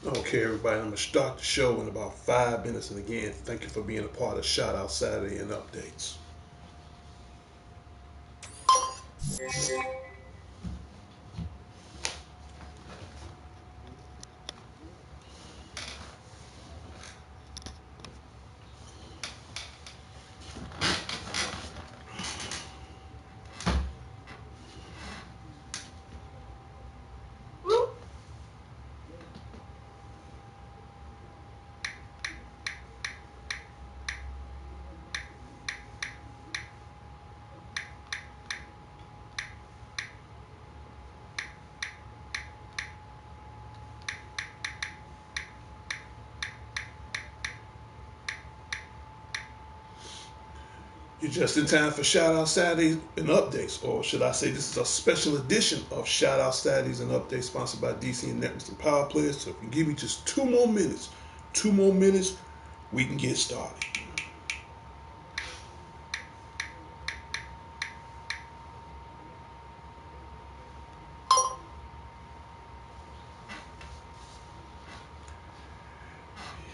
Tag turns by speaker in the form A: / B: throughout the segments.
A: Okay, everybody, I'm going to start the show in about 5 minutes. And again, thank you for being a part of Shout Out Saturday and Updates. You're just in time for Shout Out Saturdays and Updates, or should I say, this is a special edition of Shout Out Saturdays and Updates, sponsored by D.C.N and Power Players. So if you give me just 2 more minutes, we can get started.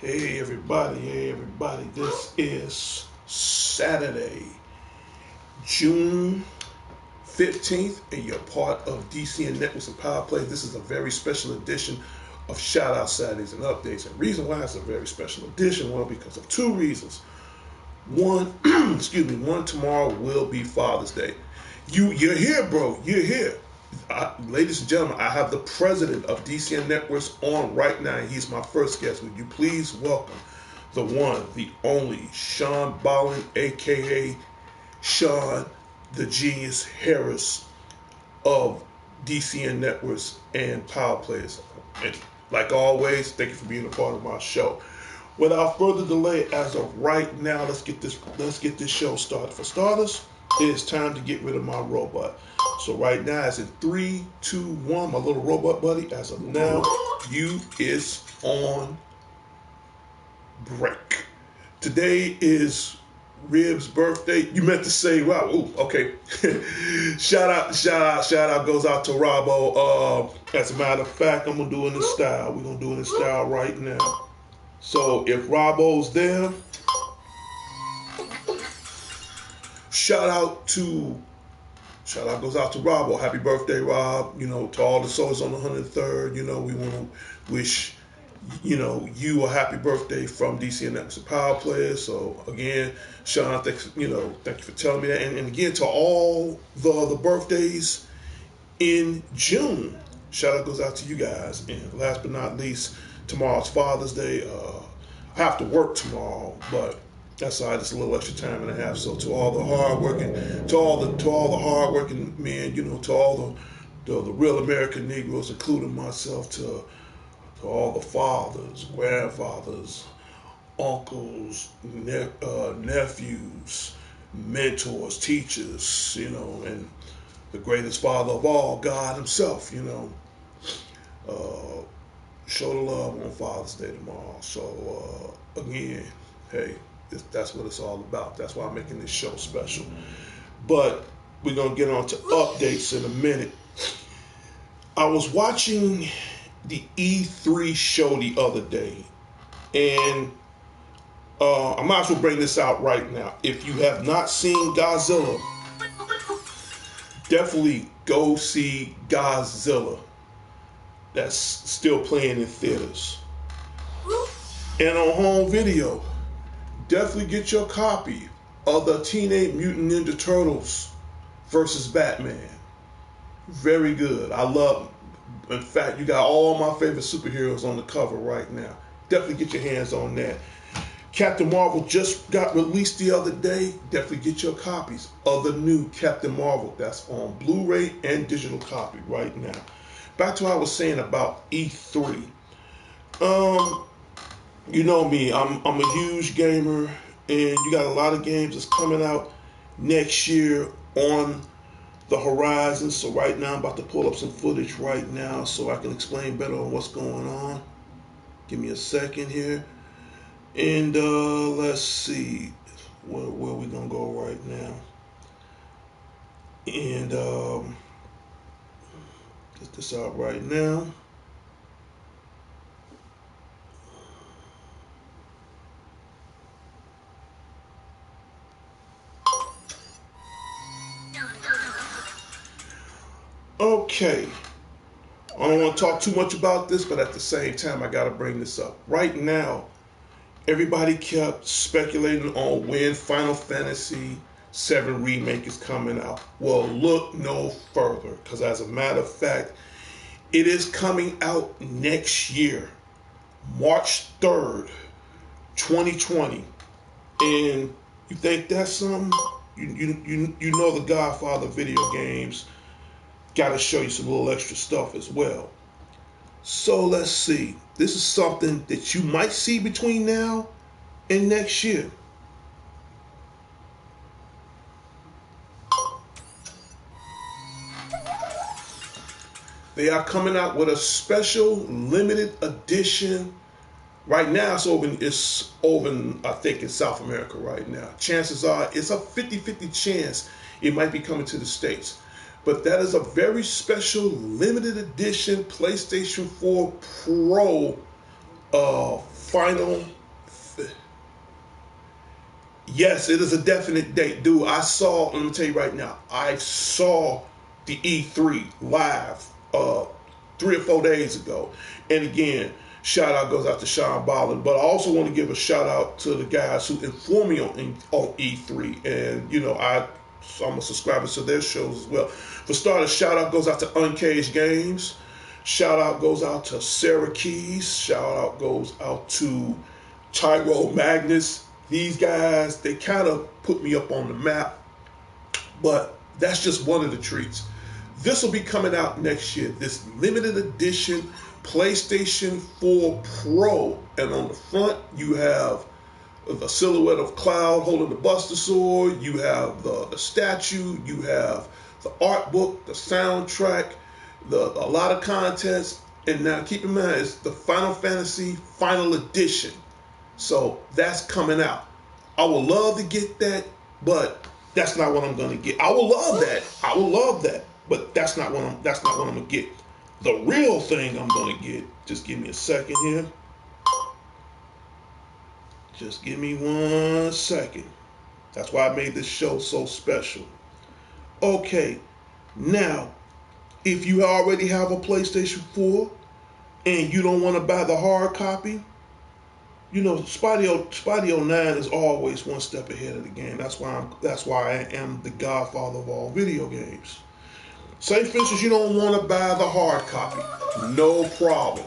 A: Hey everybody, this is Saturday, June 15th, and you're part of D.C.N Networks and Power Play. This is a very special edition of Shout Out Saturdays and Updates. And the reason why it's a very special edition, well, because of two reasons. One, one, tomorrow will be Father's Day. You're here, bro. You're here. Ladies and gentlemen, I have the president of D.C.N Networks on right now. He's my first guest. Would you please welcome the one, the only, Sean Ballin, a.k.a. Sean the Genius Harris of D.C.N Networks and Power Players. And like always, thank you for being a part of my show. Without further delay, as of right now, let's get this show started. For starters, it is time to get rid of my robot. So right now, it's in 3, 2, 1. My little robot buddy, as of now, you is on break. Today is Rib's birthday. You meant to say, wow, ooh, okay. shout out goes out to Robbo. As a matter of fact, I'm gonna do it in style. We're gonna do it in style right now. So if Robbo's there, shout out goes out to Robbo. Happy birthday, Rob. You know, to all the souls on the 103rd. You know, we want to wish you a happy birthday from D.C.N Networks and Power Players. So again, Sean, thank you for telling me that. And again, to all the other birthdays in June, shout out goes out to you guys. And last but not least, tomorrow's Father's Day. I have to work tomorrow, but that's all right. It's a little extra time and a half. So to all the hardworking men, to all the real American Negroes, including myself, to all the fathers, grandfathers, uncles, nephews, mentors, teachers, and the greatest father of all, God himself, show the love on Father's Day tomorrow. So, again, hey, that's what it's all about. That's why I'm making this show special. But we're going to get on to updates in a minute. I was watching the E3 show the other day, and I might as well bring this out right now. If you have not seen Godzilla, definitely go see Godzilla. That's still playing in theaters. And on home video, definitely get your copy of the Teenage Mutant Ninja Turtles versus Batman. Very good. I love it. In fact, you got all my favorite superheroes on the cover right now. Definitely get your hands on that. Captain Marvel just got released the other day. Definitely get your copies of the new Captain Marvel. That's on Blu-ray and digital copy right now. Back to what I was saying about E3. You know me, I'm a huge gamer, and you got a lot of games that's coming out next year on the horizon. So right now I'm about to pull up some footage right now so I can explain better on what's going on. Give me a second here. And let's see where we gonna go right now. And get this out right now. Okay. I don't want to talk too much about this, but at the same time, I got to bring this up. Right now, everybody kept speculating on when Final Fantasy VII Remake is coming out. Well, look no further, because as a matter of fact, it is coming out next year, March 3rd, 2020. And you think that's something? You know the Godfather video games got to show you some little extra stuff as well. So let's see. This is something that you might see between now and next year. They are coming out with a special limited edition. Right now it's over in, I think, in South America right now. Chances are it's a 50-50 chance it might be coming to the States. But that is a very special limited edition PlayStation 4 Pro final. Yes, it is a definite date. Dude, let me tell you right now, I saw the E3 live 3 or 4 days ago. And again, shout out goes out to Sean Bolland, but I also want to give a shout out to the guys who informed me on E3. And, I'm a subscriber to their shows as well. For starters, shout out goes out to Uncaged Games. Shout out goes out to Sarah Keys. Shout out goes out to Tyro Magnus. These guys, they kind of put me up on the map, but that's just one of the treats. This will be coming out next year, this limited edition PlayStation 4 Pro. And on the front, you have the silhouette of Cloud holding the Buster Sword. You have the statue. You have the art book, the soundtrack, a lot of contents. And now keep in mind, it's the Final Fantasy Final Edition. So that's coming out. I would love to get that, but that's not what I'm gonna get. I will love that, but that's not what I'm gonna get. The real thing I'm gonna get. Just give me a second here. Just give me 1 second. That's why I made this show so special. Okay, now if you already have a PlayStation 4 and you don't want to buy the hard copy, Spidey 09 is always one step ahead of the game. That's why I am the godfather of all video games. Say, for instance, you don't want to buy the hard copy. No problem.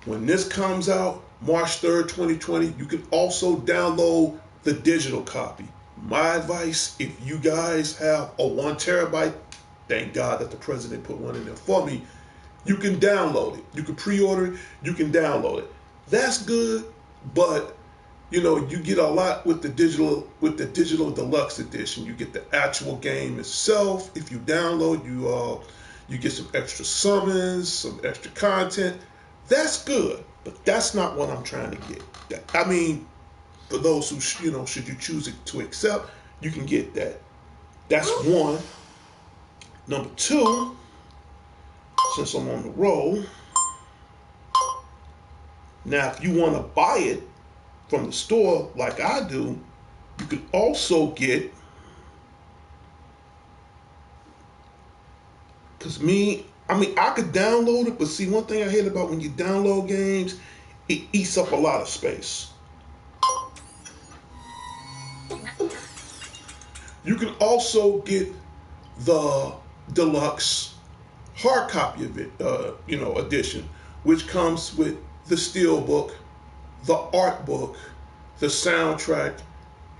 A: When this comes out, March 3rd, 2020, you can also download the digital copy. My advice, if you guys have a 1 terabyte, thank God that the president put one in there for me, you can download it. You can pre-order it. You can download it. That's good. But you get a lot with the digital deluxe edition. You get the actual game itself. If you download, you get some extra summons, some extra content. That's good, but that's not what I'm trying to get. I mean, for those who should you choose it to accept, you can get that. That's one. Number two, since I'm on the roll. Now, if you want to buy it from the store like I do, you can also get, I could download it, but see, one thing I hate about when you download games, it eats up a lot of space. You can also get the deluxe hard copy of it, edition, which comes with the steel book, the art book, the soundtrack,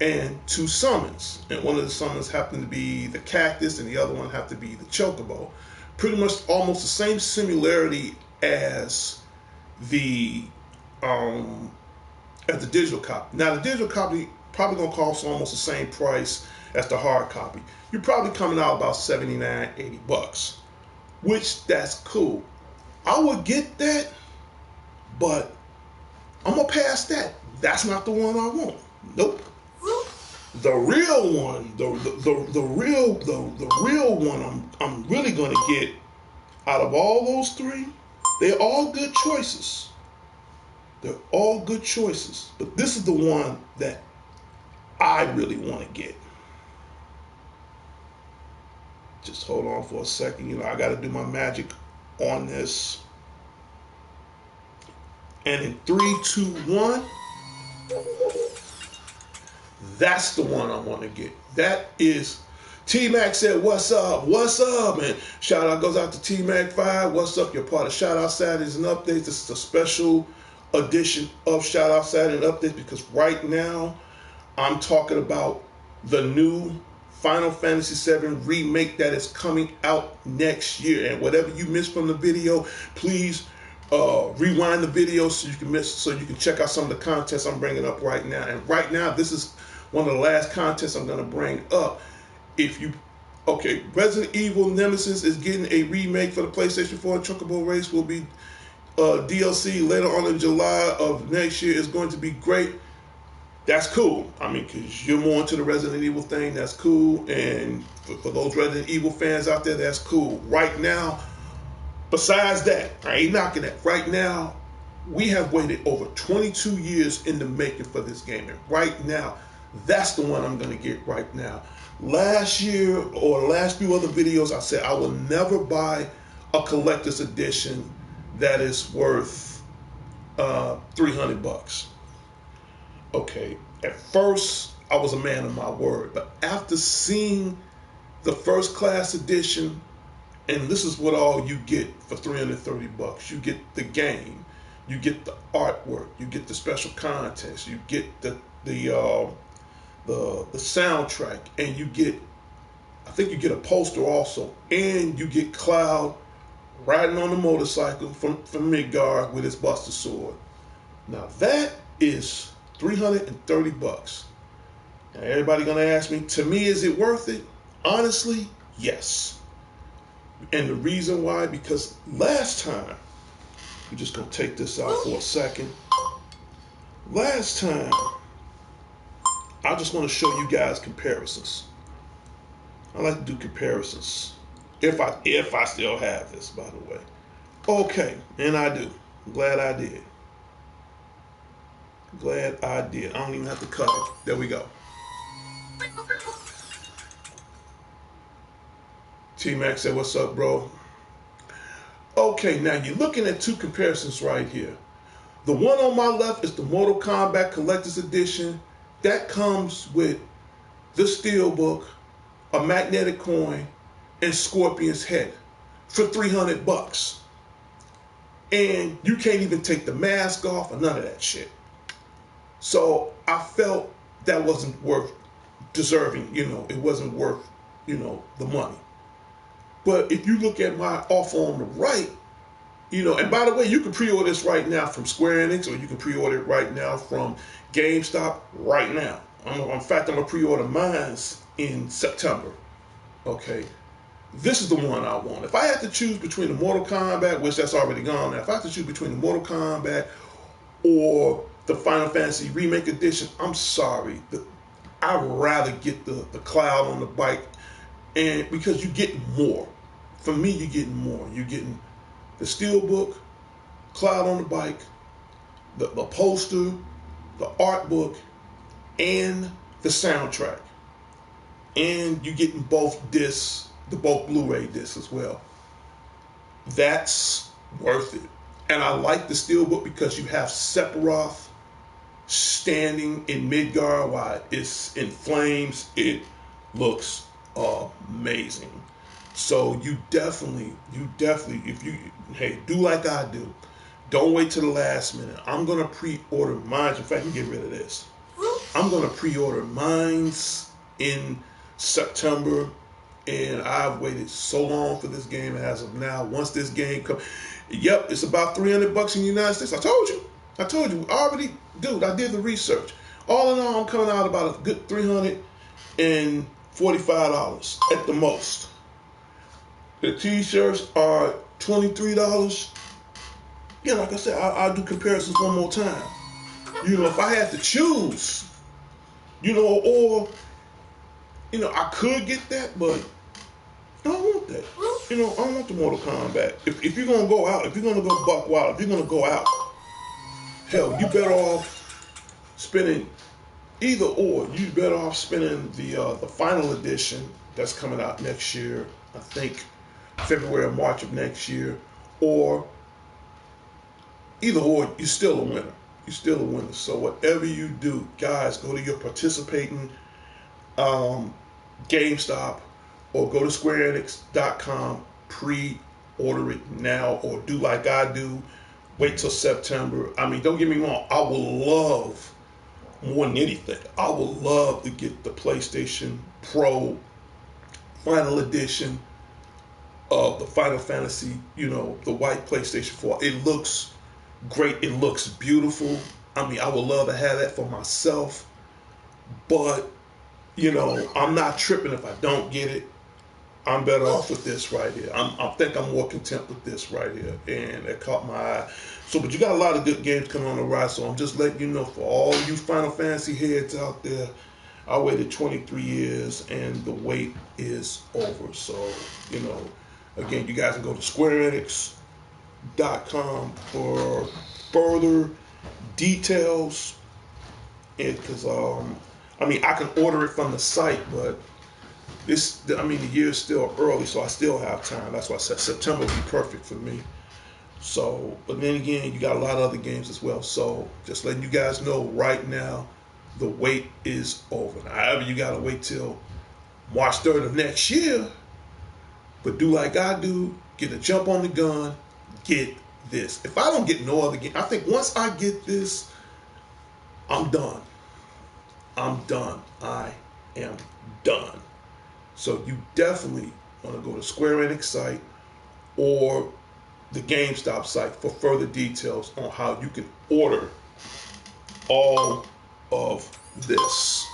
A: and 2 summons. And one of the summons happened to be the cactus, and the other one happened to be the chocobo. Pretty much almost the same similarity as the digital copy. Now the digital copy probably gonna cost almost the same price as the hard copy. You're probably coming out about $79, $80, which that's cool. I would get that, but I'm gonna pass that. That's not the one I want. Nope. The real one, the real one I'm really gonna get out of all those 3, they're all good choices. They're all good choices. But this is the one that I really want to get. Just hold on for a second. You know, I got to do my magic on this. And in 3, 2, 1, that's the one I want to get. That is, T-Mac said, what's up? What's up? And shout out goes out to T-Mac 5. What's up? You're part of Shout Out Saturdays and Updates. This is a special edition of Shout Out Saturday and Updates because right now I'm talking about the new Final Fantasy VII remake that is coming out next year. And whatever you missed from the video, please rewind the video so you can check out some of the contests I'm bringing up right now. And right now, this is one of the last contests I'm going to bring up. Resident Evil Nemesis is getting a remake for the PlayStation 4. Chocobo Race will be DLC later on in July of next year. Is going to be great. That's cool. I mean, because you're more into the Resident Evil thing, that's cool. And for those Resident Evil fans out there, that's cool. Right now, besides that, I ain't knocking that. Right now, we have waited over 22 years in the making for this game. And right now, that's the one I'm going to get right now. Last year, or the last few other videos, I said I will never buy a collector's edition that is worth $300. Okay, at first I was a man of my word, but after seeing the first class edition, and this is what all you get for $330. You get the game, you get the artwork, you get the special contests, you get the soundtrack, and I think you get a poster also, and you get Cloud riding on the motorcycle from Midgard with his Buster Sword. Now that is $330. Now everybody gonna ask me, to me, is it worth it? Honestly, yes. And the reason why, because last time, we're just gonna take this out for a second. Last time, I just want to show you guys comparisons. I like to do comparisons. If I still have this, by the way. Okay, and I do. I'm glad I did. Glad I did. I don't even have to cut it. There we go. T-Mac said, what's up, bro? Okay, now you're looking at two comparisons right here. The one on my left is the Mortal Kombat Collector's Edition. That comes with the Steelbook, a magnetic coin, and Scorpion's head for $300. And you can't even take the mask off or none of that shit. So I felt that wasn't worth deserving, it wasn't worth, the money. But if you look at my offer on the right, and by the way, you can pre-order this right now from Square Enix, or you can pre-order it right now from GameStop right now. In fact, I'm going to pre-order mine in September. Okay. This is the one I want. If I had to choose between the Mortal Kombat, which that's already gone now, if I had to choose between the Mortal Kombat or the Final Fantasy Remake Edition, I'm sorry. I'd rather get the Cloud on the bike, and because you get more. For me, you're getting more. You're getting the Steelbook, Cloud on the bike, the poster, the art book, and the soundtrack. And you're getting both discs, both Blu-ray discs as well. That's worth it. And I like the Steelbook because you have Sephiroth standing in Midgard while it's in flames. It looks amazing. So you definitely, if you, do like I do. Don't wait till the last minute. I'm going to pre-order mine. In fact, you get rid of this. I'm going to pre-order mine in September. And I've waited so long for this game as of now. Once this game comes, it's about $300 in the United States. I told you. Already, dude, I did the research. All in all, I'm coming out about a good $345 at the most. The t-shirts are $23. Yeah, like I said, I'll do comparisons one more time. If I had to choose, or, I could get that, but I don't want that. I don't want the Mortal Kombat. If you're going to go out, if you're going to go buck wild, if you're going to go out, hell, you better off spending either or. You better off spending the final edition that's coming out next year, I think February or March of next year, or either or, you're still a winner. You're still a winner. So whatever you do, guys, go to your participating GameStop or go to SquareEnix.com, pre-order it now, or do like I do, wait till September. I mean, don't get me wrong, I will love, more than anything, I would love to get the PlayStation Pro Final Edition of the Final Fantasy, the white PlayStation 4. It looks great. It looks beautiful. I mean, I would love to have that for myself, but I'm not tripping if I don't get it. I'm better off with this right here. I think I'm more content with this right here, and it caught my eye. So, but you got a lot of good games coming on the rise. So I'm just letting you know, for all you Final Fantasy heads out there, I waited 23 years, and the wait is over. So, again, you guys can go to SquareEnix.com for further details. Because I can order it from the site, but the year is still early, so I still have time. That's why I said September would be perfect for me. So, but then again, you got a lot of other games as well. So, just letting you guys know right now, the wait is over. Now, however, you got to wait till March 3rd of next year. But do like I do, get a jump on the gun, get this. If I don't get no other game, I think once I get this, I'm done. I'm done. I am done. So you definitely want to go to Square Enix site or the GameStop site for further details on how you can order all of this.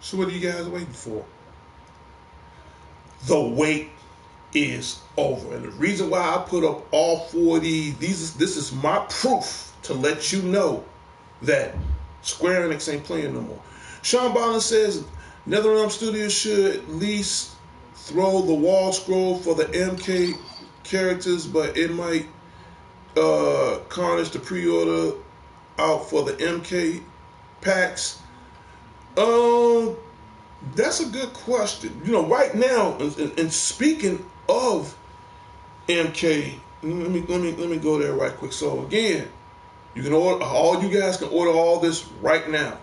A: So what are you guys waiting for? The wait is over. And the reason why I put up all 4 of this is my proof to let you know that Square Enix ain't playing no more. Sean Ballin says NetherRealm Studios should at least throw the wall scroll for the MK characters, but it might carnage the pre-order out for the MK packs. That's a good question. Right now, and speaking of MK, let me go there right quick. So again, you can order, all you guys can order all this right now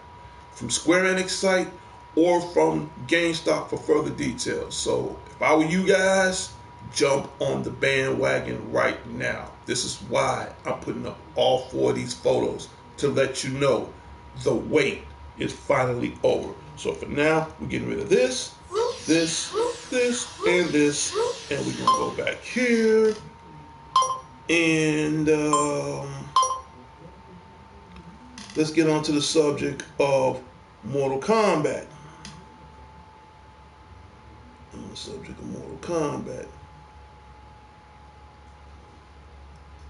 A: from Square Enix site or from GameStop for further details. So if I were you guys, jump on the bandwagon right now. This is why I'm putting up all 4 of these photos, to let you know the wait is finally over. So for now, we're getting rid of this, this, and this, and we're gonna go back here, and let's get on to the subject of Mortal Kombat. On the subject of Mortal Kombat.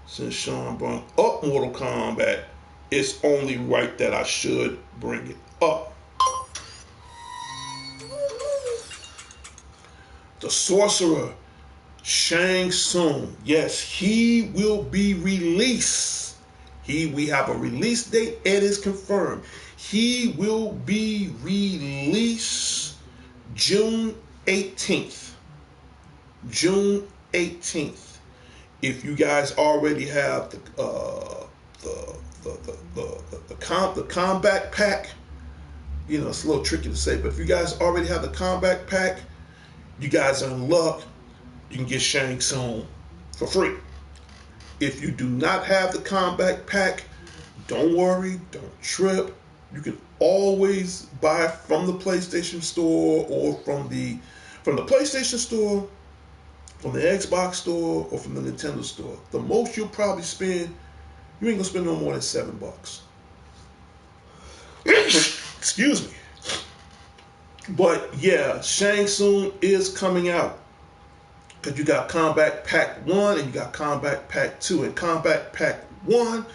A: Since Sean brought up Mortal Kombat, it's only right that I should bring it up. The sorcerer, Shang Tsung, yes, he will be released. We have a release date, it is confirmed. He will be released June 18th. June 18th. If you guys already have the combat pack, it's a little tricky to say, but if you guys already have the combat pack, you guys are in luck. You can get Shang Tsung for free. If you do not have the combat pack, don't worry, don't trip. You can always buy from the PlayStation Store or from the PlayStation Store, from the Xbox Store, or from the Nintendo Store. The most you'll probably spend, you ain't gonna spend no more than $7. Excuse me. But yeah, Shang Tsung is coming out. Because you got Combat Pack 1 and you got Combat Pack 2. In Combat Pack 1,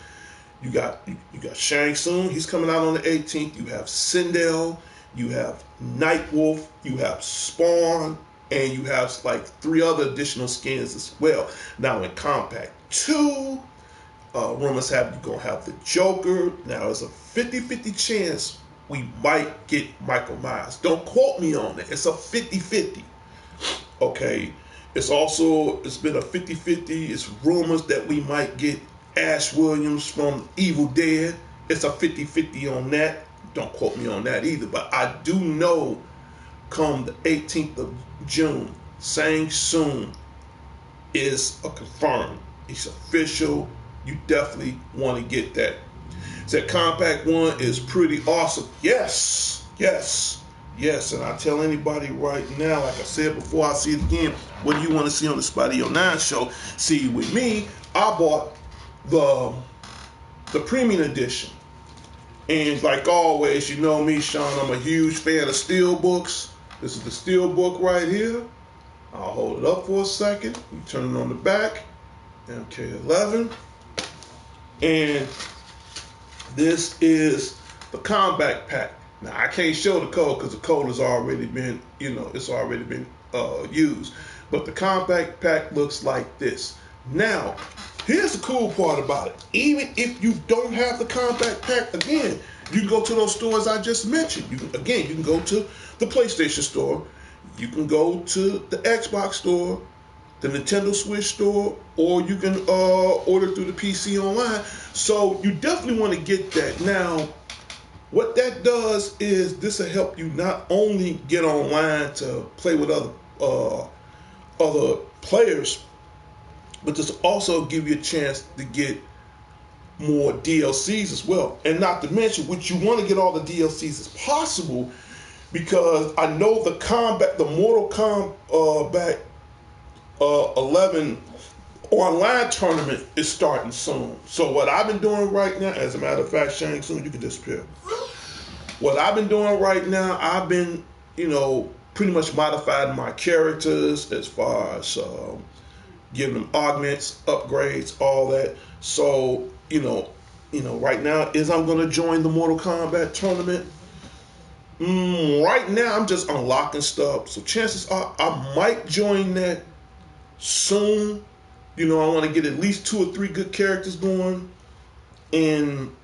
A: you got Shang Tsung, he's coming out on the 18th. You have Sindel, you have Nightwolf, you have Spawn, and you have like 3 other additional skins as well. Now in Combat 2, rumors have you gonna have the Joker. Now it's a 50-50 chance we might get Michael Myers. Don't quote me on it. It's a 50-50. Okay. It's been a 50-50. It's rumors that we might get Ash Williams from Evil Dead. It's a 50-50 on that. Don't quote me on that either. But I do know come the 18th of June, Shang Tsung is a confirmed. It's official. You definitely want to get that. That Compact 1 is pretty awesome. Yes. And I tell anybody right now, like I said before, I see it again. What do you want to see on the Spidey 09 show? See, with me, I bought the premium edition. And like always, you know me, Sean, I'm a huge fan of steel books. This is the steel book right here. I'll hold it up for a second. You turn it on the back. MK11. And this is the combat pack. Now I can't show the code because the code has already been, it's already been used. But the combat pack looks like this. Now, here's the cool part about it. Even if you don't have the combat pack, again, you can go to those stores I just mentioned. You can go to the PlayStation Store. You can go to the Xbox Store, the Nintendo Switch Store, or you can order through the PC online. So you definitely want to get that. Now, what that does is this will help you not only get online to play with other players, but this will also give you a chance to get more DLCs as well. And not to mention, which you want to get all the DLCs as possible, because I know the Mortal Kombat 11 online tournament is starting soon. So what I've been doing right now, as a matter of fact, Shang Tsung, you can disappear. What I've been doing right now, I've been, pretty much modifying my characters as far as giving them augments, upgrades, all that. So, right now is I'm going to join the Mortal Kombat tournament. Right now I'm just unlocking stuff. So chances are I might join that soon. I want to get at least 2 or 3 good characters going. And,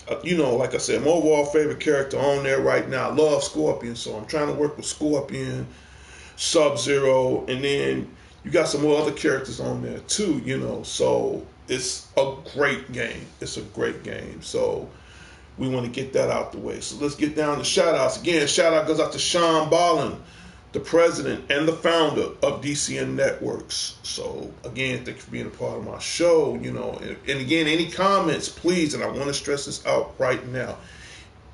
A: like I said, my overall favorite character on there right now, I love Scorpion. So I'm trying to work with Scorpion, Sub-Zero, and then you got some more other characters on there too, So it's a great game. It's a great game. So we want to get that out the way. So let's get down to shout outs. Again, shout out goes out to Sean Ballin, the president and the founder of D.C.N. Networks. So again, thank you for being a part of my show. And again, any comments, please, and I want to stress this out right now.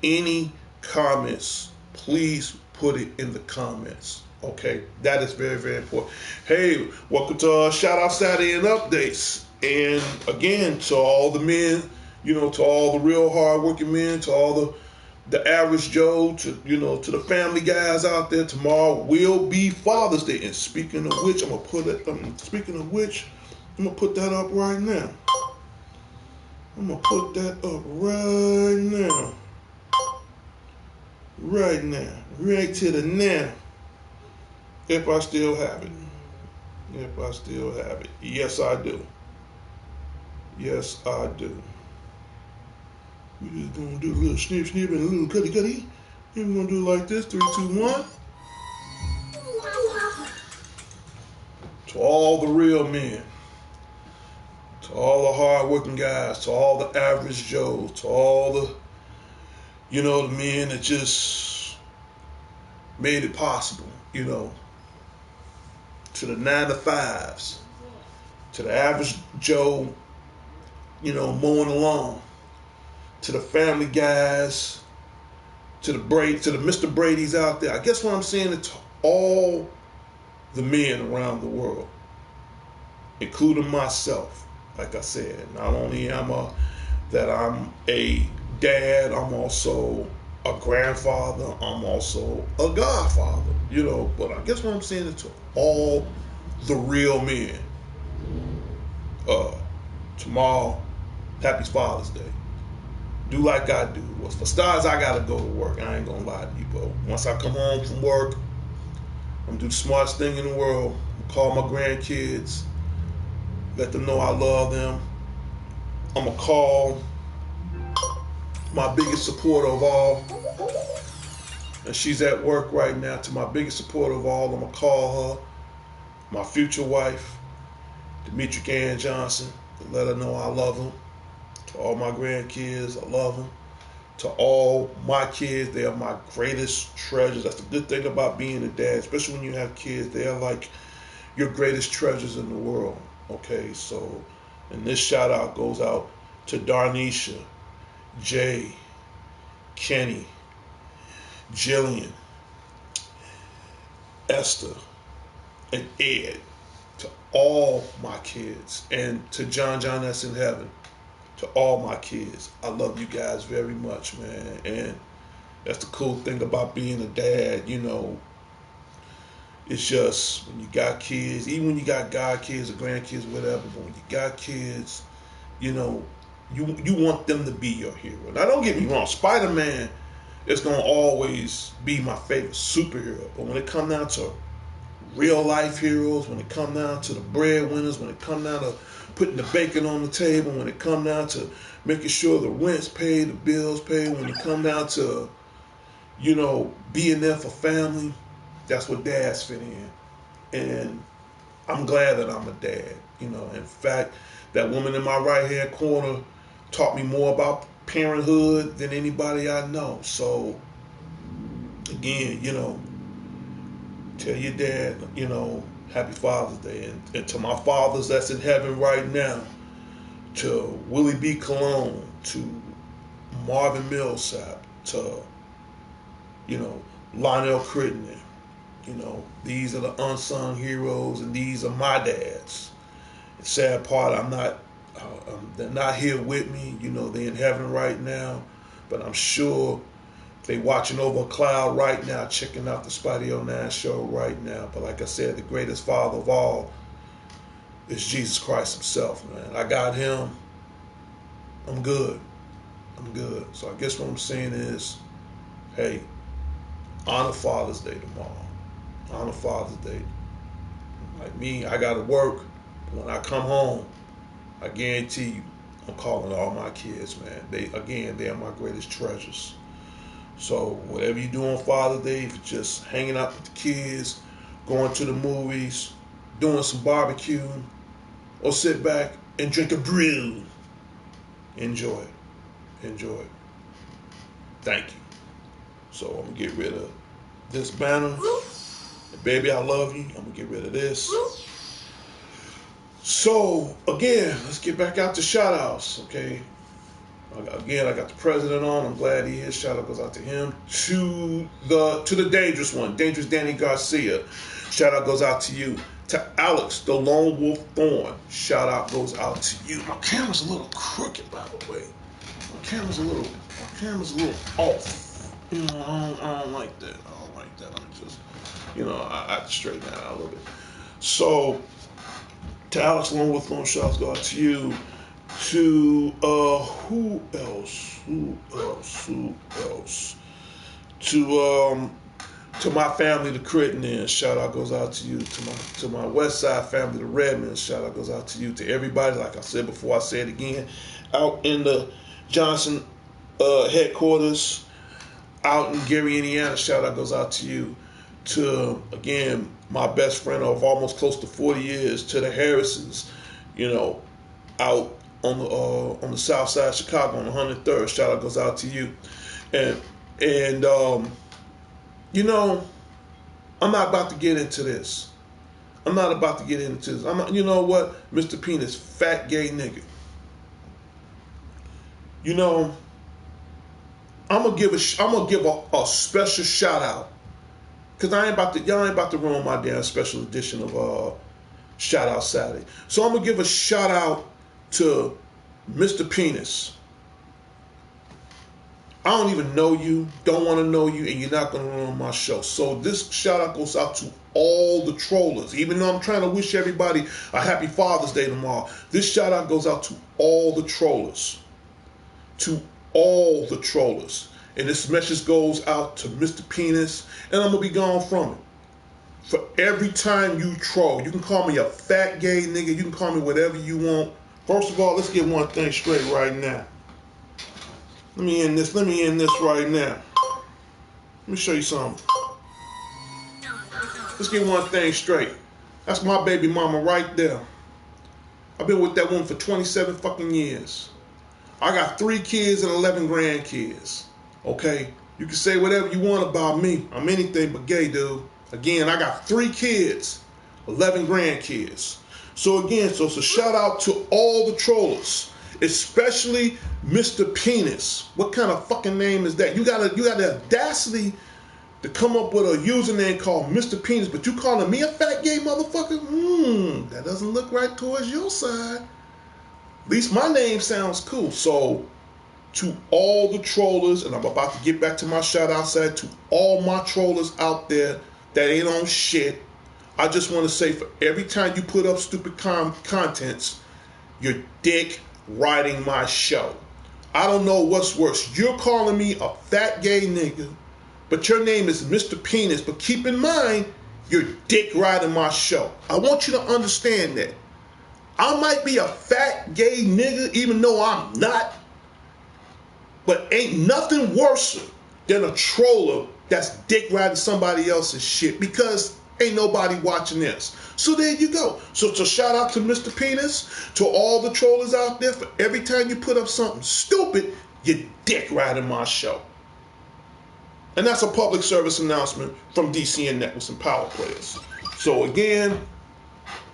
A: Any comments, please put it in the comments. Okay, that is very, very important. Hey, welcome to Shout Out Saturday and Updates. And again, to all the men, to all the real hardworking men, to all the average Joe, to the family guys out there, tomorrow will be Father's Day. And speaking of which, I'm gonna put that up right now. I'm gonna put that up right now. Right now. Right to the now. If I still have it. Yes, I do. Yes, I do. We're just gonna do a little snip and a little cutty. And we're gonna do it like this. 3, 2, 1. To all the real men, to all the hard-working guys, to all the average Joes, to all the, the men that just made it possible, to the 9 to 5s, to the average Joe mowing the lawn, to the Family Guys, to the Mr. Brady's out there. I guess what I'm saying is to all the men around the world, including myself. Like I said, not only I'm a dad, I'm also a grandfather, I'm also a godfather, but I guess what I'm saying is to all the real men. Tomorrow, happy Father's Day. Do like I do. For starters, I gotta go to work. I ain't gonna lie to you, but once I come home from work, I'm gonna do the smartest thing in the world. I'm gonna call my grandkids, let them know I love them. I'm gonna call my biggest supporter of all, and she's at work right now. To my biggest supporter of all, I'm gonna call her, my future wife, Demetric Ann Johnson, to let her know I love them. To all my grandkids, I love them. To all my kids, they are my greatest treasures. That's the good thing about being a dad, especially when you have kids. They are like your greatest treasures in the world. Okay, so, and this shout out goes out to Darnisha, Jay, Kenny, Jillian, Esther, and Ed. To all my kids, and to John that's in heaven. To all my kids, I love you guys very much, man. And that's the cool thing about being a dad, It's just when you got kids, even when you got god kids or grandkids, whatever, but when you got kids, you want them to be your hero. Now, don't get me wrong, Spider-Man is going to always be my favorite superhero. But when it comes down to real life heroes, when it comes down to the breadwinners, when it comes down to putting the bacon on the table, when it comes down to making sure the rent's paid, the bills paid, when it comes down to, being there for family, that's what dads fit in. And I'm glad that I'm a dad. In fact, that woman in my right hand corner taught me more about parenthood than anybody I know. So, again, tell your dad, happy Father's Day. And to my fathers that's in heaven right now, to Willie B. Colon, to Marvin Millsap, to, Lionel Crittenden. These are the unsung heroes, and these are my dads. The sad part, they're not here with me. They're in heaven right now, but I'm sure they watching over a cloud right now, checking out the Spidey 09 show right now. But like I said, the greatest father of all is Jesus Christ himself, man. I got him. I'm good. So I guess what I'm saying is, hey, honor Father's Day tomorrow. Honor Father's Day. Like me, I got to work. When I come home, I guarantee you, I'm calling all my kids, man. They are my greatest treasures. So whatever you do on Father's Day, if you're just hanging out with the kids, going to the movies, doing some barbecue, or sit back and drink a brew, enjoy it. Thank you. So I'm gonna get rid of this banner. And baby, I love you. I'm gonna get rid of this. So again, let's get back out to shout outs, okay? Again, I got the president on. I'm glad he is. Shout out goes out to him. To the dangerous one, Dangerous Danny Garcia. Shout out goes out to you. To Alex, the Lone Wolf Thorn. Shout out goes out to you. My camera's a little crooked, by the way. My camera's a little off. I don't like that. I'm just, I have to straighten that out a little bit. So, to Alex, Lone Wolf Thorn, shout out goes out to you. To who else? To my family, the Crittenden, shout out goes out to you. To my West Side family, the Redmonds, shout out goes out to you. To everybody, like I said before, I say it again, out in the Johnson headquarters, out in Gary, Indiana, shout out goes out to you. To again, my best friend of almost close to 40 years, to the Harrisons, out on the south side of Chicago on 103rd. Shout out goes out to you. And I'm not about to get into this. You know what? Mr. Penis, fat gay nigga. You know, I'm gonna give a special shout out, cause y'all ain't about to ruin my damn special edition of Shout Out Saturday. So I'm gonna give a shout out to Mr. Penis. I don't even know you, don't want to know you, and you're not going to ruin my show. So this shout out goes out to all the trollers. Even though I'm trying to wish everybody a happy Father's Day tomorrow, this shout out goes out to all the trollers. To all the trollers. And this message goes out to Mr. Penis, and I'm going to be gone from it. For every time you troll, you can call me a fat gay nigga, you can call me whatever you want. First of all, let's get one thing straight right now. Let me end this right now. Let me show you something. Let's get one thing straight. That's my baby mama right there. I've been with that woman for 27 fucking years. I got 3 kids and 11 grandkids. Okay? You can say whatever you want about me. I'm anything but gay, dude. Again, I got 3 kids, 11 grandkids. So again, so it's a shout out to all the trollers. Especially Mr. Penis. What kind of fucking name is that? You got the audacity to come up with a username called Mr. Penis, but you calling me a fat gay motherfucker? That doesn't look right towards your side. At least my name sounds cool. So to all the trollers, and I'm about to get back to my shout out side, to all my trollers out there that ain't on shit, I just want to say, for every time you put up stupid contents, your dick riding my show. I don't know what's worse. You're calling me a fat gay nigga, but your name is Mr. Penis. But keep in mind, you're dick riding my show. I want you to understand that. I might be a fat gay nigga, even though I'm not, but ain't nothing worse than a troller that's dick riding somebody else's shit, because ain't nobody watching this. So there you go. So shout out to Mr. Penis, to all the trollers out there, for every time you put up something stupid, you dick riding my show. And that's a public service announcement from D.C.N. Networks and Power Players. So again,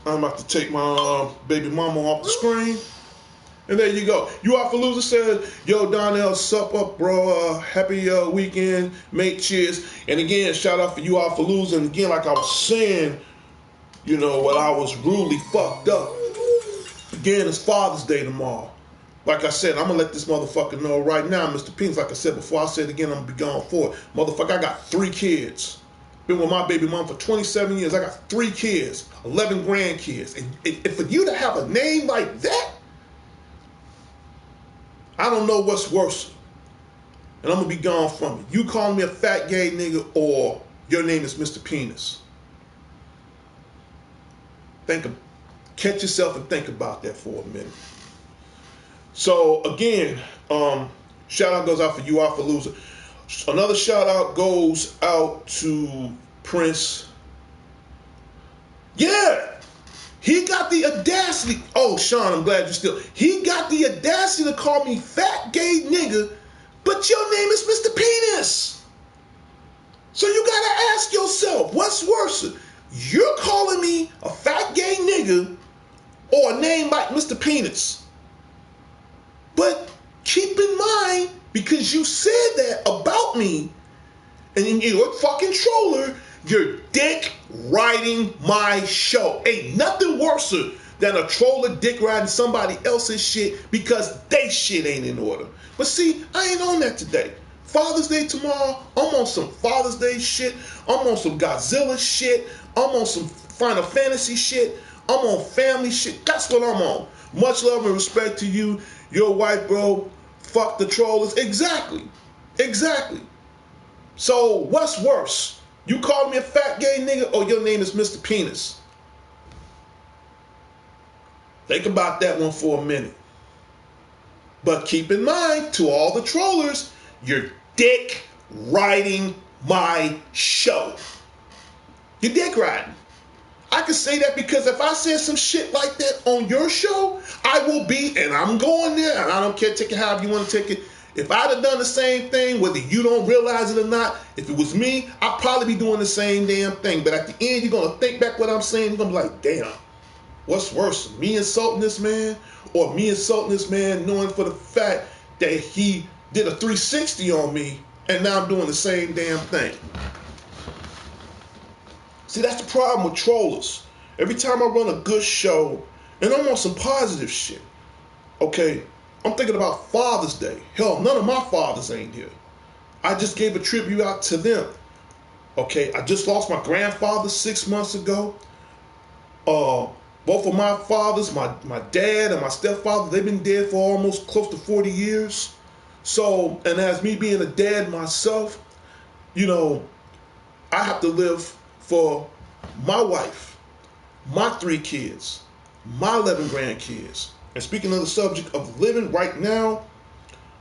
A: I'm about to take my baby mama off the screen. And there you go. UFalooza said, yo, Donnell, sup up, bro. Happy weekend, mate. Cheers. And again, shout out for UFalooza. And again, like I was saying, you know, when I was rudely fucked up. Again, it's Father's Day tomorrow. Like I said, I'm going to let this motherfucker know right now, Mr. Penis, like I said before, I said it again, I'm going to be gone for it. Motherfucker, I got 3 kids. Been with my baby mom for 27 years. I got 3 kids, 11 grandkids. And for you to have a name like that, I don't know what's worse. And I'm going to be gone from it. You calling me a fat gay nigga, or your name is Mr. Penis. Catch yourself and think about that for a minute. So again, shout out goes out for UFalooza. Another shout out goes out to Prince. Yeah! He got the audacity. Oh, Sean, I'm glad you're still. He got the audacity to call me fat gay nigga, but your name is Mr. Penis. So you gotta ask yourself, what's worse? You're calling me a fat gay nigga, or a name like Mr. Penis. But keep in mind, because you said that about me, and you're a fucking troller, you're dick riding my show. Ain't nothing worse than a troller dick riding somebody else's shit because they shit ain't in order. But see, I ain't on that today. Father's Day tomorrow, I'm on some Father's Day shit. I'm on some Godzilla shit. I'm on some Final Fantasy shit. I'm on family shit. That's what I'm on. Much love and respect to you, your wife, bro. Fuck the trollers. Exactly. Exactly. So what's worse? You call me a fat gay nigga, or your name is Mr. Penis? Think about that one for a minute. But keep in mind, to all the trollers, you're dick riding my show. You're dick riding. I can say that because if I said some shit like that on your show, I will be, and I'm going there, and I don't care, take it however you want to take it. If I'd have done the same thing, whether you don't realize it or not, if it was me, I'd probably be doing the same damn thing. But at the end, you're going to think back what I'm saying, you're going to be like, damn, what's worse, me insulting this man, or me insulting this man knowing for the fact that he did a 360 on me, and now I'm doing the same damn thing. See, that's the problem with trollers. Every time I run a good show, and I'm on some positive shit, okay, I'm thinking about Father's Day. Hell, none of my fathers ain't here. I just gave a tribute out to them. Okay, I just lost my grandfather 6 months ago. Both of my fathers, my dad and my stepfather, they've been dead for almost close to 40 years. So, and as me being a dad myself, you know, I have to live for my wife, my 3 kids, my 11 grandkids. And speaking of the subject of living right now,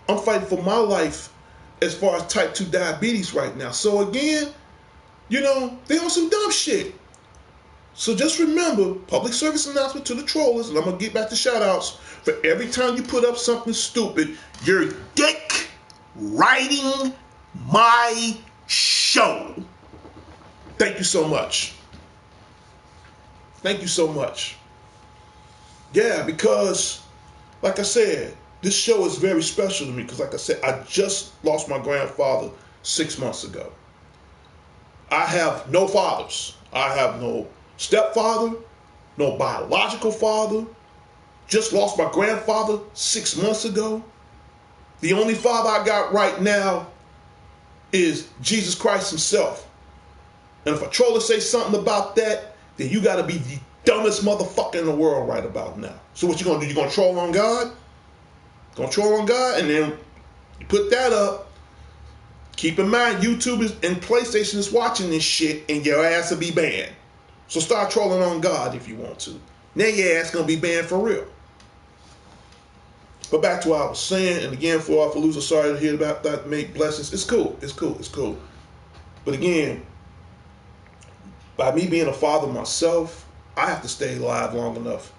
A: I'm fighting for my life as far as type 2 diabetes right now. So again, you know, they on some dumb shit. So just remember, public service announcement to the trollers, and I'm going to get back to shout outs. For every time you put up something stupid, you're dick riding my show. Thank you so much. Thank you so much. Yeah, because, like I said, this show is very special to me because, like I said, I just lost my grandfather 6 months ago. I have no fathers. I have no stepfather, no biological father. Just lost my grandfather 6 months ago. The only father I got right now is Jesus Christ himself. And if a troller say something about that, then you got to be the dumbest motherfucker in the world right about now. So what you going to do? You going to troll on God? Going to troll on God? And then you put that up. Keep in mind, YouTube and PlayStation is watching this shit, and your ass will be banned. So start trolling on God if you want to. Now your ass going to be banned for real. But back to what I was saying, and again, for our Fallujah, sorry to hear about that, make blessings. It's cool. It's cool. It's cool. But again, by me being a father myself, I have to stay alive long enough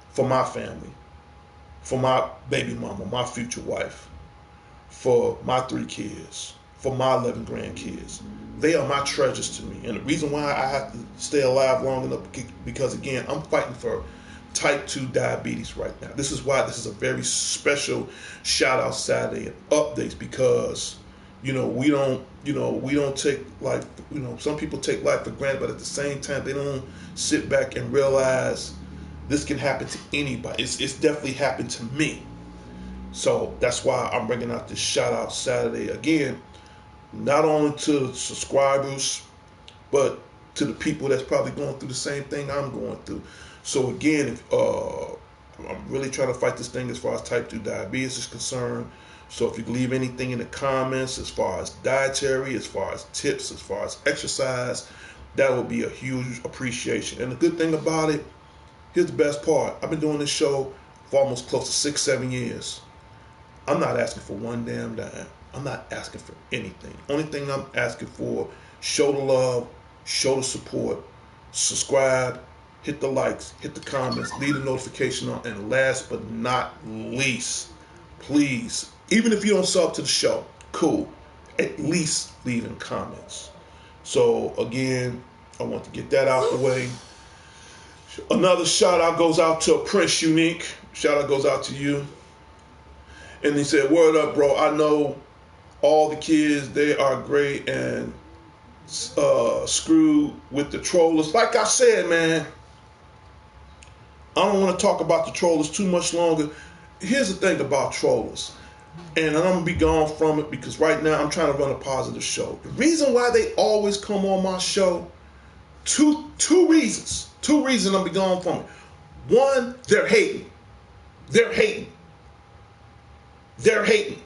A: for my family, for my baby mama, my future wife, for my 3 kids, for my 11 grandkids. They are my treasures to me. And the reason why I have to stay alive long enough, because again, I'm fighting for type 2 diabetes right now. This is why this is a very special shout out Saturday and updates, because we don't take life, some people take life for granted, but at the same time, they don't sit back and realize this can happen to anybody. It's definitely happened to me. So that's why I'm bringing out this shout out Saturday again, not only to the subscribers, but to the people that's probably going through the same thing I'm going through. So again, I'm really trying to fight this thing as far as type 2 diabetes is concerned. So if you can leave anything in the comments as far as dietary, as far as tips, as far as exercise, that would be a huge appreciation. And the good thing about it, here's the best part. I've been doing this show for almost close to 6-7 years. I'm not asking for one damn dime. I'm not asking for anything. Only thing I'm asking for, show the love, show the support, subscribe, hit the likes, hit the comments, leave the notification on, and last but not least, please, even if you don't sub to the show, cool, at least leave in comments. So again, I want to get that out the way. Another shout out goes out to Prince Unique. Shout out goes out to you. And he said, word up, bro. I know all the kids, they are great and screwed with the trollers. Like I said, man, I don't want to talk about the trollers too much longer. Here's the thing about trollers, and I'm going to be gone from it because right now I'm trying to run a positive show. The reason why they always come on my show, two reasons. Two reasons I'm going to be gone from it. One, they're hating. They're hating. They're hating.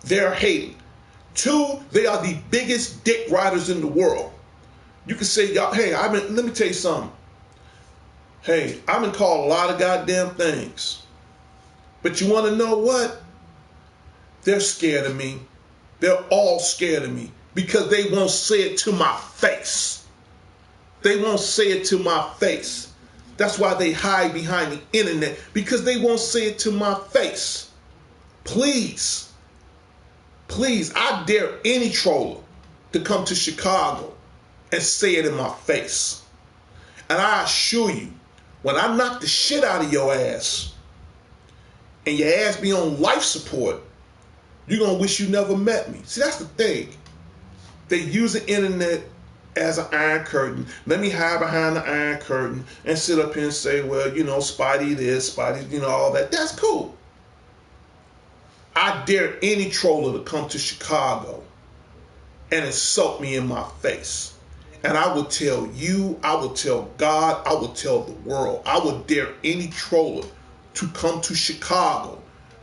A: They're hating. Two, they are the biggest dick riders in the world. You can say, y'all, hey, let me tell you something. Hey, I've been called a lot of goddamn things. But you want to know what? They're scared of me. They're all scared of me because they won't say it to my face. They won't say it to my face. That's why they hide behind the internet, because they won't say it to my face. Please, I dare any troller to come to Chicago and say it in my face. And I assure you, when I knock the shit out of your ass, and your ass be on life support, you're going to wish you never met me. See, that's the thing. They use the internet as an iron curtain. Let me hide behind the iron curtain and sit up here and say, well, you know, Spidey this, Spidey, you know, all that. That's cool. I dare any troller to come to Chicago and insult me in my face. And I will tell you, I will tell God, I will tell the world. I will dare any troller to come to Chicago,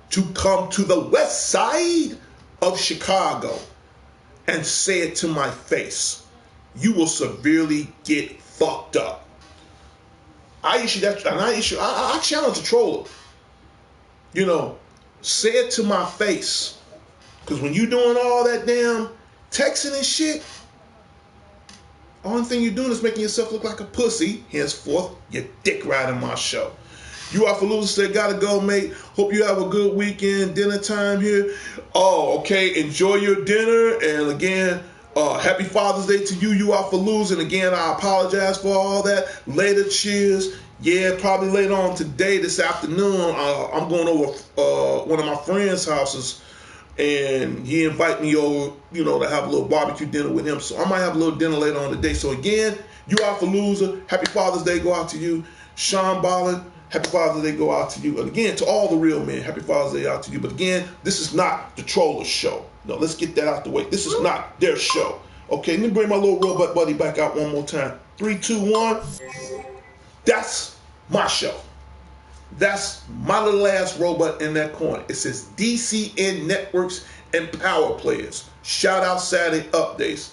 A: to come to the west side of Chicago and say it to my face. You will severely get fucked up. I challenge the troller. You know, say it to my face. Because when you doing all that damn texting and shit, only thing you're doing is making yourself look like a pussy. Henceforth, your dick riding my show. You are for losers said, gotta go, mate. Hope you have a good weekend. Dinner time here. Oh, okay. Enjoy your dinner. And again, happy Father's Day to you. You are for losing. Again, I apologize for all that. Later, cheers. Yeah, probably later on today, this afternoon, I'm going over one of my friends' houses. And he invited me over, you know, to have a little barbecue dinner with him. So I might have a little dinner later on today. So again, you are for loser. Happy Father's Day go out to you. Sean Ballin, happy Father's Day go out to you. And again, to all the real men, happy Father's Day out to you. But again, this is not the Trollers show. No, let's get that out the way. This is not their show. Okay, let me bring my little robot buddy back out one more time. 3, 2, 1. That's my show. That's my little ass robot in that corner. It says D.C.N Networks and Power Players. Shout out Saturday updates.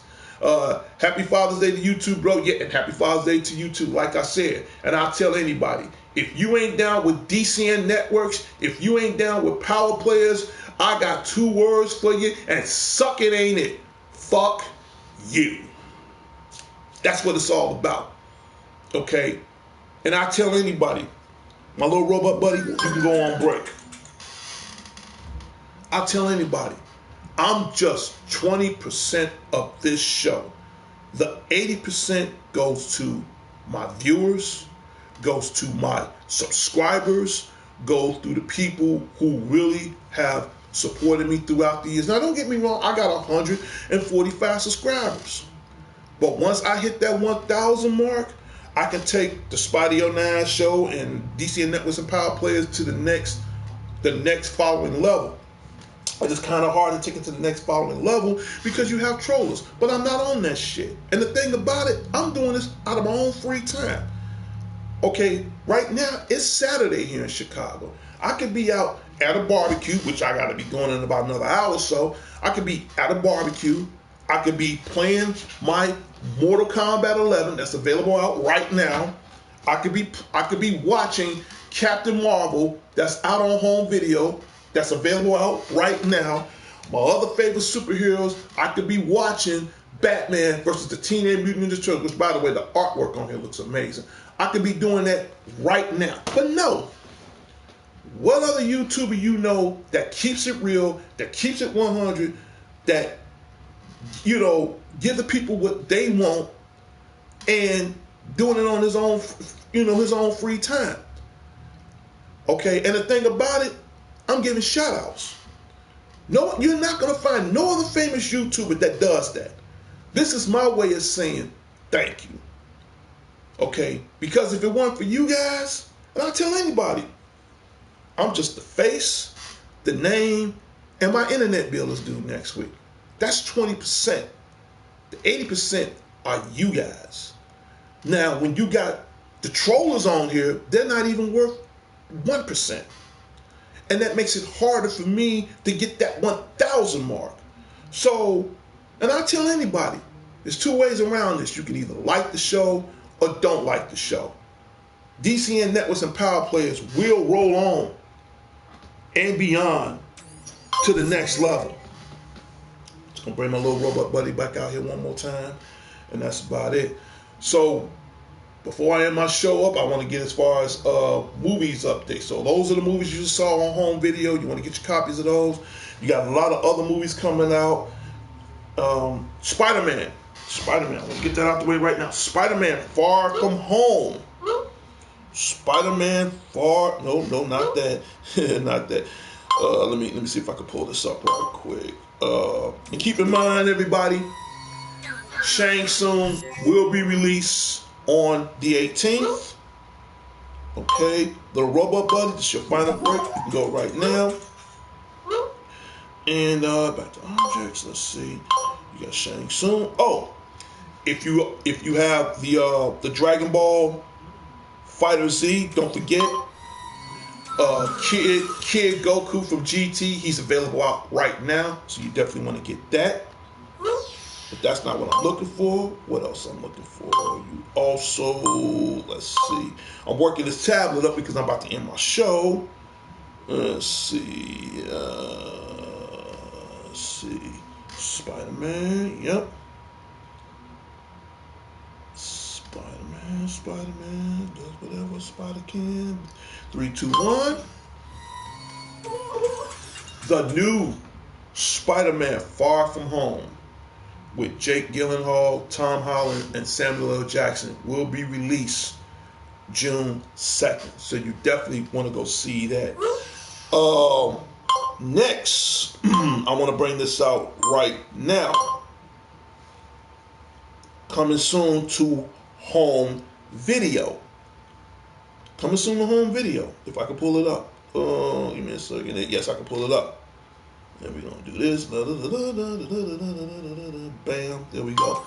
A: Happy Father's Day to you too, bro. Yeah, and happy Father's Day to you too, like I said. And I'll tell anybody, if you ain't down with D.C.N Networks, if you ain't down with Power Players, I got 2 words for you, and suck it, ain't it? Fuck you. That's what it's all about. Okay? And I tell anybody, my little robot buddy, you can go on break. I tell anybody, I'm just 20% of this show. The 80% goes to my viewers, goes to my subscribers, goes through the people who really have supported me throughout the years. Now, don't get me wrong, I got 145 subscribers. But once I hit that 1,000 mark, I can take the Spidey 09 show and D.C.N Networks and Power Players to the next following level. And it's kind of hard to take it to the next following level because you have trollers. But I'm not on that shit. And the thing about it, I'm doing this out of my own free time. Okay, right now, it's Saturday here in Chicago. I could be out at a barbecue, which I got to be going in about another hour or so. I could be at a barbecue. I could be playing my Mortal Kombat 11 that's available out right now. I could be watching Captain Marvel that's out on home video that's available out right now. My other favorite superheroes, I could be watching Batman versus the Teenage Mutant Ninja Turtles, which, by the way, the artwork on here looks amazing. I could be doing that right now. But no, what other YouTuber you know that keeps it real, that keeps it 100, that, you know, give the people what they want and doing it on his own, you know, his own free time? Okay, and the thing about it, I'm giving shout outs. No, you're not going to find no other famous YouTuber that does that. This is my way of saying thank you. Okay, because if it weren't for you guys, and I'll tell anybody, I'm just the face, the name, and my internet bill is due next week. That's 20%. The 80% are you guys. Now, when you got the trollers on here, they're not even worth 1%. And that makes it harder for me to get that 1,000 mark. So, and I tell anybody, there's 2 ways around this. You can either like the show or don't like the show. D.C.N Networks and Power Players will roll on and beyond to the next level. Just gonna bring my little robot buddy back out here one more time, and that's about it. So, before I end my show up, I want to get as far as movies updates. So those are the movies you just saw on home video. You want to get your copies of those. You got a lot of other movies coming out. Spider-Man. I want to get that out the way right now. Spider-Man Far From Home. Spider-Man Far. No, not that. Not that. Let me see if I can pull this up real quick. And keep in mind, everybody, Shang Tsung will be released on the 18th. Okay, the Robot Buddy, this is your final break. You can go right now. And back to objects. Let's see. You got Shang Tsung. Oh, if you have the Dragon Ball Fighter Z, don't forget Kid Goku from GT. He's available out right now, so you definitely want to get that. But that's not what I'm looking for. What else I'm looking for? You also, let's see. I'm working this tablet up because I'm about to end my show. Let's see. Let's see. Spider-Man. Yep. Spider-Man does whatever Spider can. 3, 2, 1. The new Spider-Man Far From Home with Jake Gyllenhaal, Tom Holland, and Samuel L. Jackson will be released June 2nd. So you definitely want to go see that. Next, I want to bring this out right now. Coming soon to home video. Coming soon to home video. If I can pull it up. Give me a second. Yes, I can pull it up. And we're going to do this. Bam. There we go.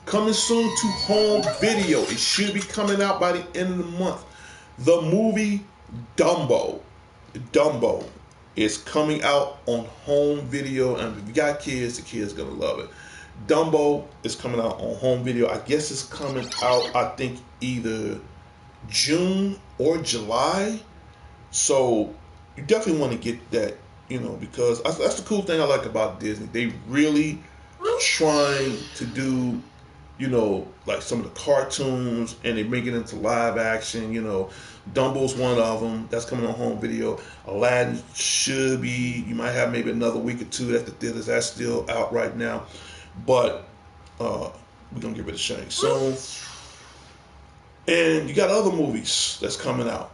A: Coming soon to home video. It should be coming out by the end of the month. The movie Dumbo. Dumbo is coming out on home video. And if you got kids, the kids are going to love it. Dumbo is coming out on home video. I guess it's coming out, I think, either June or July. So you definitely want to get that, because that's the cool thing I like about Disney. They really trying to do, like some of the cartoons, and they bring it into live action. Dumbo's one of them. That's coming on home video. Aladdin should be, you might have maybe another week or two at the theaters. That's still out right now. But we're going to get rid of Shang Tsung. And you got other movies that's coming out.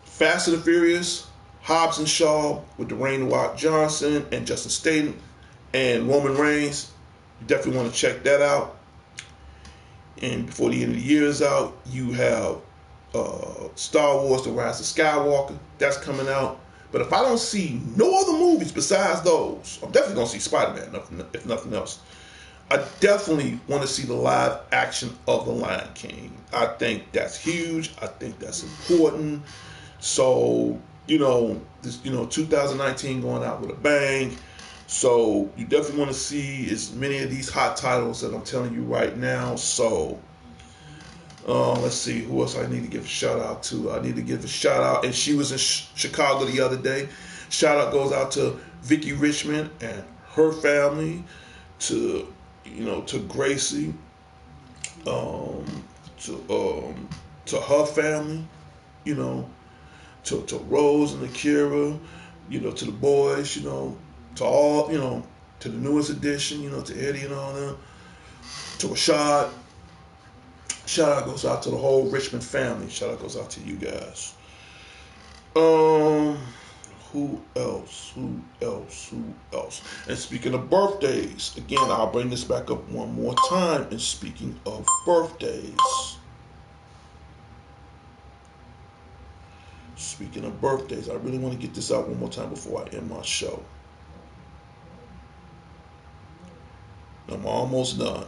A: Fast and the Furious, Hobbs and Shaw with Dwayne The Rock Johnson and Justin Statham and Roman Reigns. You definitely want to check that out. And before the end of the year is out, you have Star Wars The Rise of Skywalker. That's coming out. But if I don't see no other movies besides those, I'm definitely going to see Spider-Man, if nothing else. I definitely want to see the live action of The Lion King. I think that's huge. I think that's important. So, this, 2019 going out with a bang. So you definitely want to see as many of these hot titles that I'm telling you right now. So let's see who else I need to give a shout out to. I need to give a shout out, and she was in Chicago the other day. Shout out goes out to Vicky Richmond and her family, to Gracie, to her family, to Rose and Akira, to the boys, to all, to the newest edition, to Eddie and all them, to Rashad. Shout out goes out to the whole Richmond family. Shout out goes out to you guys. Who else? And speaking of birthdays, again, I'll bring this back up one more time. And speaking of birthdays, I really want to get this out one more time before I end my show. I'm almost done.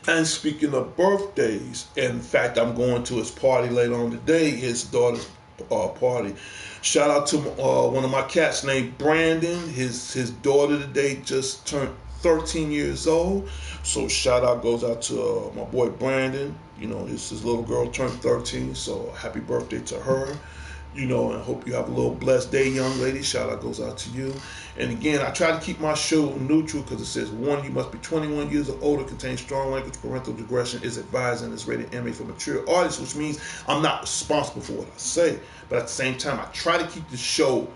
A: And speaking of birthdays, in fact, I'm going to his party later on today, his daughter's party. Shout out to one of my cats named Brandon. His daughter today just turned 13 years old. So shout out goes out to my boy Brandon. His little girl turned 13. So happy birthday to her. And hope you have a little blessed day, young lady. Shout out goes out to you. And again, I try to keep my show neutral because it says, one, you must be 21 years or older, contains strong language, parental digression, is advised, and is rated MA for mature artists, which means I'm not responsible for what I say. But at the same time, I try to keep the show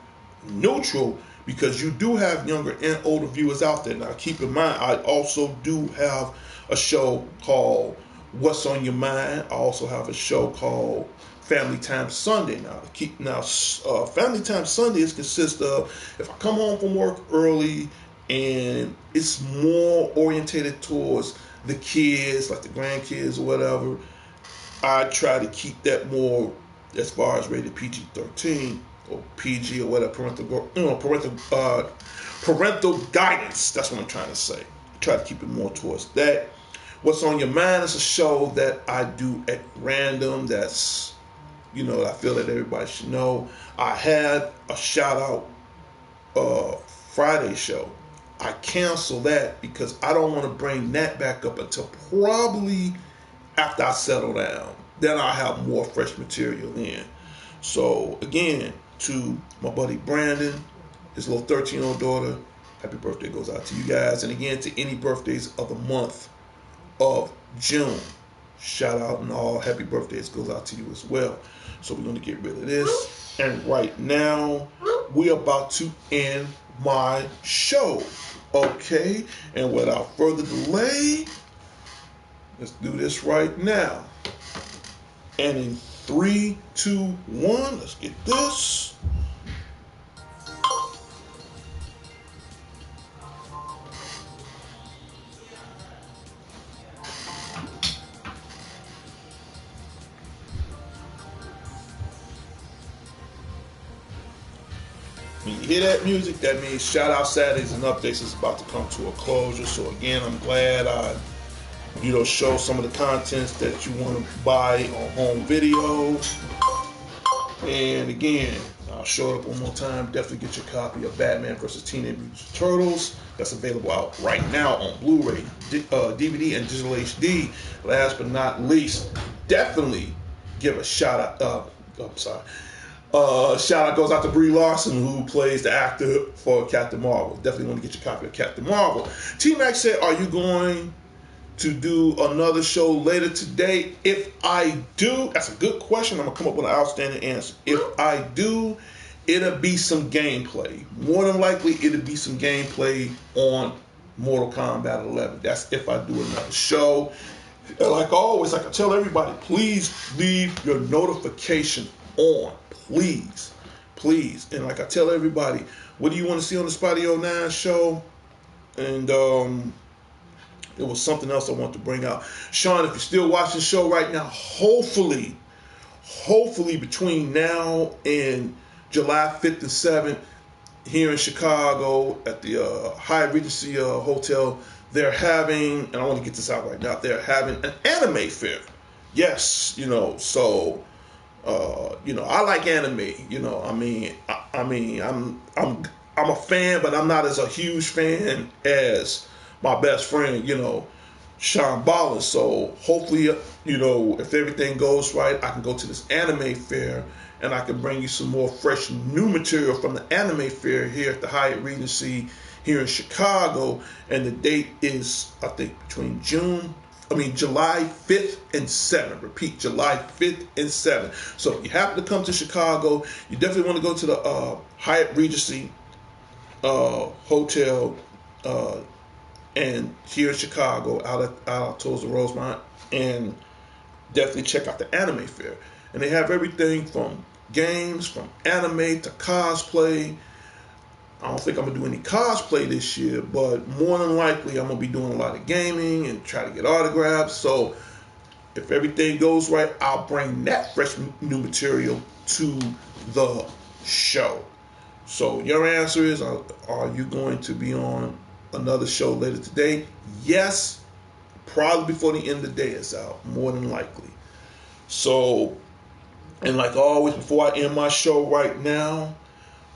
A: neutral because you do have younger and older viewers out there. Now, keep in mind, I also do have a show called What's on Your Mind. I also have a show called Family Time Sunday. Family Time Sundays consist of, if I come home from work early, and it's more orientated towards the kids, like the grandkids or whatever, I try to keep that more as far as rated PG-13 or PG or whatever, parental guidance. That's what I'm trying to say. Try to keep it more towards that. What's on Your Mind is a show that I do at random. That's, I feel that everybody should know. I had a shout out Friday show. I canceled that because I don't want to bring that back up until probably after I settle down. Then I'll have more fresh material in. So again, to my buddy Brandon, his little 13-year-old daughter, happy birthday goes out to you guys. And again, to any birthdays of the month of June, shout out and all happy birthdays goes out to you as well. So we're going to get rid of this. And right now, we're about to end my show. Okay? And without further delay, let's do this right now. And in 3, 2, 1, let's get this. When you hear that music, that means Shout Out Saturdays and Updates is about to come to a closure. So again, I'm glad I show some of the contents that you want to buy on home video. And again, I'll show it up one more time. Definitely get your copy of Batman vs. Teenage Mutant Turtles. That's available out right now on Blu-ray, DVD, and digital HD. Last but not least, definitely give a shout out. Shout out goes out to Brie Larson, who plays the actor for Captain Marvel. Definitely want to get your copy of Captain Marvel. T-Mac said, are you going to do another show later today? If I do, that's a good question. I'm going to come up with an outstanding answer. If I do, it'll be some gameplay. More than likely, it'll be some gameplay on Mortal Kombat 11. That's if I do another show. Like always, like I tell everybody, please leave your notification on. Please. And like I tell everybody, what do you want to see on the Spotty 09 show? And there was something else I want to bring out. Sean, if you're still watching the show right now, hopefully between now and July 5th and 7th here in Chicago at the Hyatt Regency Hotel, they're having, and I want to get this out right now, they're having an anime fair. Yes, so I like anime. I'm a fan, but I'm not as a huge fan as my best friend, Sean Ballin. So hopefully, if everything goes right, I can go to this anime fair and I can bring you some more fresh new material from the anime fair here at the Hyatt Regency here in Chicago. And the date is, I think, July 5th and 7th. Repeat, July 5th and 7th. So if you happen to come to Chicago, you definitely want to go to the Hyatt Regency Hotel and here in Chicago, out towards the Rosemont, and definitely check out the anime fair. And they have everything from games, from anime to cosplay. I don't think I'm going to do any cosplay this year, but more than likely I'm going to be doing a lot of gaming and try to get autographs. So if everything goes right, I'll bring that fresh new material to the show. So your answer is, are you going to be on another show later today? Yes, probably before the end of the day is out, more than likely. So, and like always, before I end my show right now,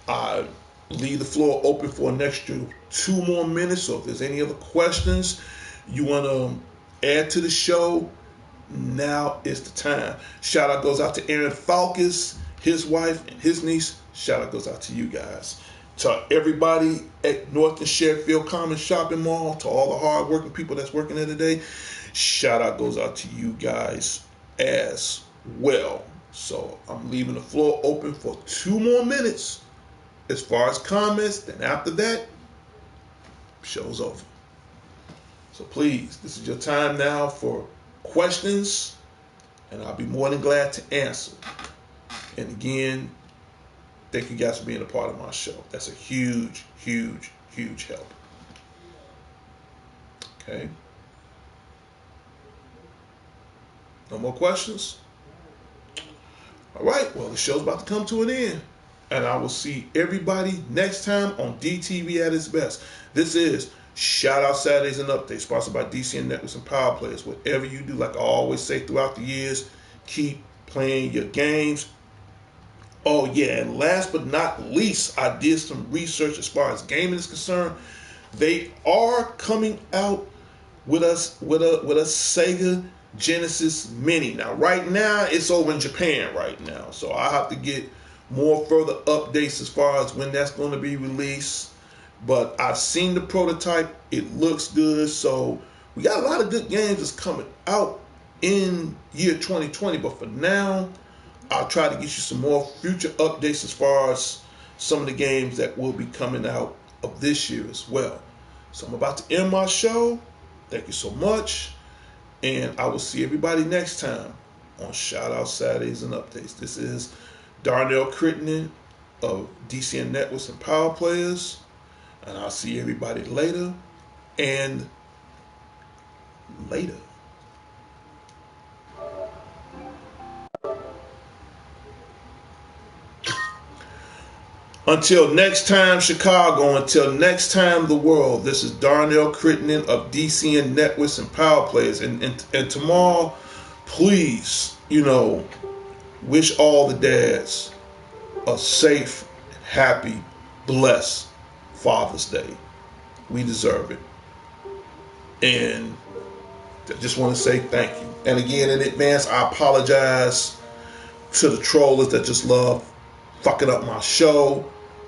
A: I leave the floor open for an extra 2 more minutes. So if there's any other questions you want to add to the show, now is the time. Shout out goes out to Aaron Falcus, his wife, and his niece. Shout out goes out to you guys. To everybody at North and Sheffield Common Shopping Mall, to all the hard-working people that's working there today, shout out goes out to you guys as well. So I'm leaving the floor open for 2 more minutes. as far as comments, then after that, show's over. So please, this is your time now for questions, and I'll be more than glad to answer. And again, thank you guys for being a part of my show. That's a huge, huge, huge help. Okay. No more questions? All right. Well, the show's about to come to an end. And I will see everybody next time on DTV at its best. This is Shout Out Saturdays and Updates, sponsored by D.C.N Networks and Power Players. Whatever you do, like I always say throughout the years, keep playing your games. Oh, yeah. And last but not least, I did some research as far as gaming is concerned. They are coming out with a Sega Genesis Mini. Now, right now, it's over in Japan right now. So I have to get more further updates as far as when that's going to be released. But I've seen the prototype. It looks good. So we got a lot of good games that's coming out in year 2020. But for now, I'll try to get you some more future updates as far as some of the games that will be coming out of this year as well. So I'm about to end my show. Thank you so much. And I will see everybody next time on Shout Out Saturdays and Updates. This is Darnell Crittenden of D.C.N Networks and Power Players. And I'll see everybody later and later. Until next time, Chicago. Until next time, the world. This is Darnell Crittenden of D.C.N Networks and Power Players. And tomorrow, please, wish all the dads a safe, happy, blessed Father's Day. We deserve it. And I just want to say thank you. And again, in advance, I apologize to the trollers that just love fucking up my show.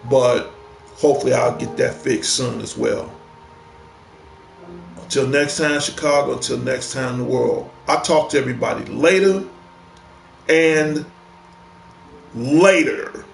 A: But hopefully I'll get that fixed soon as well. Until next time, Chicago. Until next time, the world. I'll talk to everybody later and later.